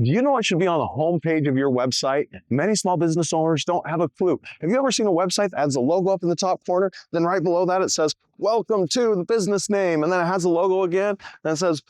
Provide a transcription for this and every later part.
Do you know what should be on the homepage of your website? Many small business owners don't have a clue. Have you ever seen a website that has a logo up in the top corner? Then right below that, it says, "Welcome to the business name." And then it has a logo again, and it says,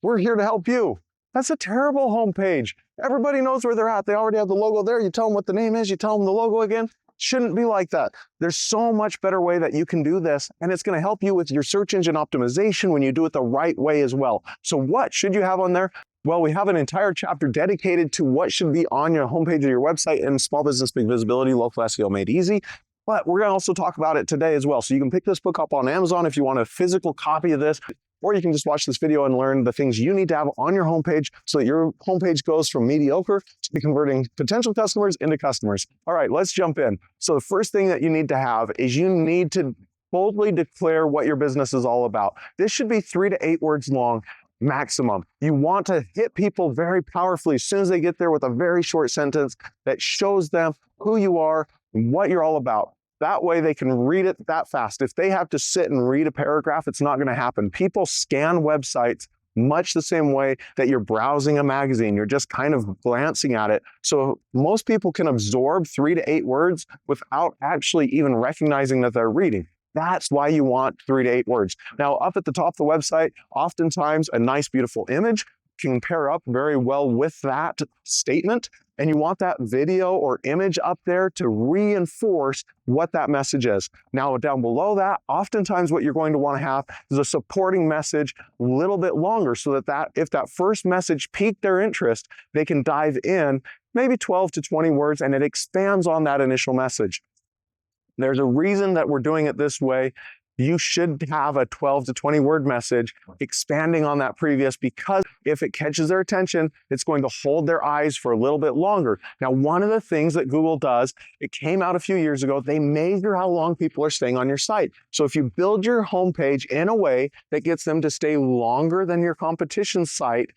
"We're here to help you." That's a terrible homepage. Everybody knows where they're at. They already have the logo there. You tell them what the name is, you tell them the logo again. Shouldn't be like that. There's so much better way that you can do this, and it's going to help you with your search engine optimization when you do it the right way as well. So what should you have on there? Well, we have an entire chapter dedicated to what should be on your homepage of your website in Small Business Big Visibility, Local SEO Made Easy. But we're going to also talk about it today as well. So you can pick this book up on Amazon if you want a physical copy of this, or you can just watch this video and learn the things you need to have on your homepage so that your homepage goes from mediocre to converting potential customers into customers. All right, let's jump in. So the first thing that you need to have is you need to boldly declare what your business is all about. This should be 3 to 8 words long. Maximum. You want to hit people very powerfully as soon as they get there with a very short sentence that shows them who you are and what you're all about. That way they can read it that fast. If they have to sit and read a paragraph, it's not going to happen. People scan websites much the same way that you're browsing a magazine. You're just kind of glancing at it. So most people can absorb 3 to 8 words without actually even recognizing that they're reading. That's why you want 3 to 8 words. Now, up at the top of the website, oftentimes a nice, beautiful image can pair up very well with that statement. And you want that video or image up there to reinforce what that message is. Now, down below that, oftentimes what you're going to want to have is a supporting message a little bit longer so that if that first message piqued their interest, they can dive in maybe 12 to 20 words and it expands on that initial message. There's a reason that we're doing it this way. You should have a 12 to 20 word message expanding on that previous, because if it catches their attention, it's going to hold their eyes for a little bit longer. Now, one of the things that Google does, it came out a few years ago, they measure how long people are staying on your site. So if you build your homepage in a way that gets them to stay longer than your competition site,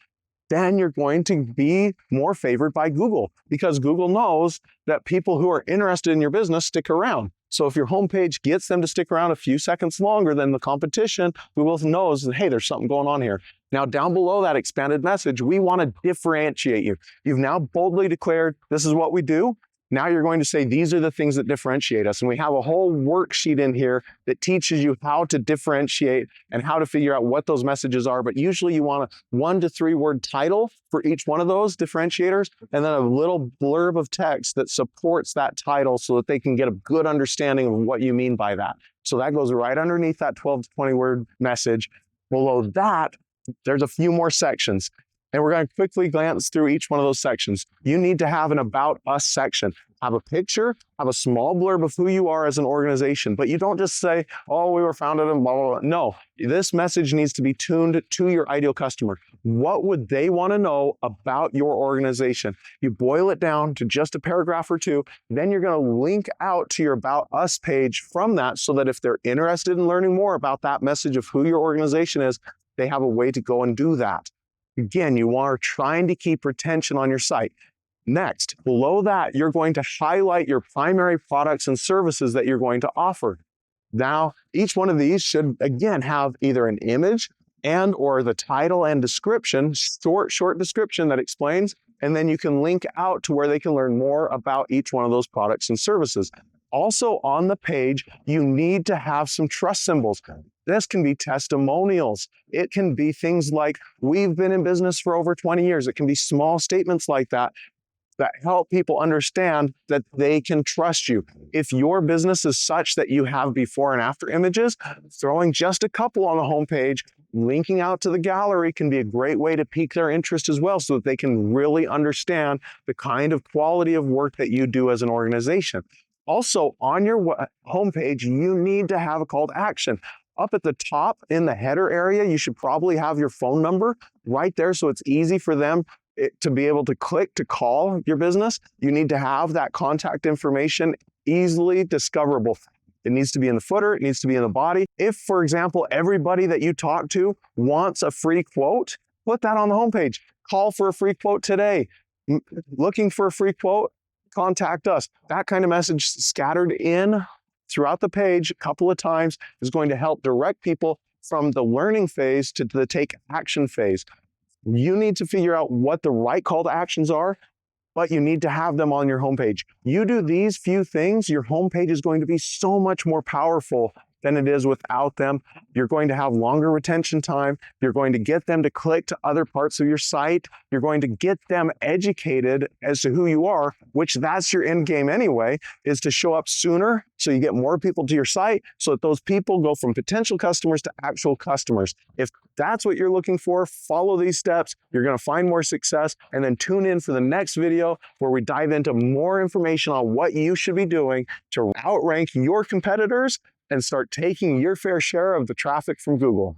then you're going to be more favored by Google, because Google knows that people who are interested in your business stick around. So if your homepage gets them to stick around a few seconds longer than the competition, Google knows that, hey, there's something going on here. Now, down below that expanded message, we want to differentiate you. You've now boldly declared, this is what we do. Now you're going to say, these are the things that differentiate us. And we have a whole worksheet in here that teaches you how to differentiate and how to figure out what those messages are. But usually you want a 1 to 3 word title for each one of those differentiators, and then a little blurb of text that supports that title so that they can get a good understanding of what you mean by that. So that goes right underneath that 12 to 20 word message. Below that, there's a few more sections. And we're going to quickly glance through each one of those sections. You need to have an About Us section. Have a picture, have a small blurb of who you are as an organization, but you don't just say, oh, we were founded in blah, blah, blah. No, this message needs to be tuned to your ideal customer. What would they want to know about your organization? You boil it down to just a paragraph or two, then you're going to link out to your About Us page from that so that if they're interested in learning more about that message of who your organization is, they have a way to go and do that. Again, you are trying to keep retention on your site. Next, below that, you're going to highlight your primary products and services that you're going to offer. Now, each one of these should, again, have either an image and or the title and description, short description that explains, and then you can link out to where they can learn more about each one of those products and services. Also on the page, you need to have some trust symbols. This can be testimonials. It can be things like, we've been in business for over 20 years. It can be small statements like that that help people understand that they can trust you. If your business is such that you have before and after images, throwing just a couple on the homepage, linking out to the gallery can be a great way to pique their interest as well so that they can really understand the kind of quality of work that you do as an organization. Also, on your homepage, you need to have a call to action. Up at the top in the header area, you should probably have your phone number right there so it's easy for them to be able to click to call your business. You need to have that contact information easily discoverable. It needs to be in the footer, it needs to be in the body. If, for example, everybody that you talk to wants a free quote, put that on the homepage. Call for a free quote today. Looking for a free quote? Contact us. That kind of message scattered in throughout the page a couple of times is going to help direct people from the learning phase to the take action phase. You need to figure out what the right call to actions are, but you need to have them on your homepage. You do these few things, your homepage is going to be so much more powerful than it is without them. You're going to have longer retention time. You're going to get them to click to other parts of your site. You're going to get them educated as to who you are, which that's your end game anyway, is to show up sooner so you get more people to your site so that those people go from potential customers to actual customers. If that's what you're looking for, follow these steps. You're going to find more success, and then tune in for the next video where we dive into more information on what you should be doing to outrank your competitors and start taking your fair share of the traffic from Google.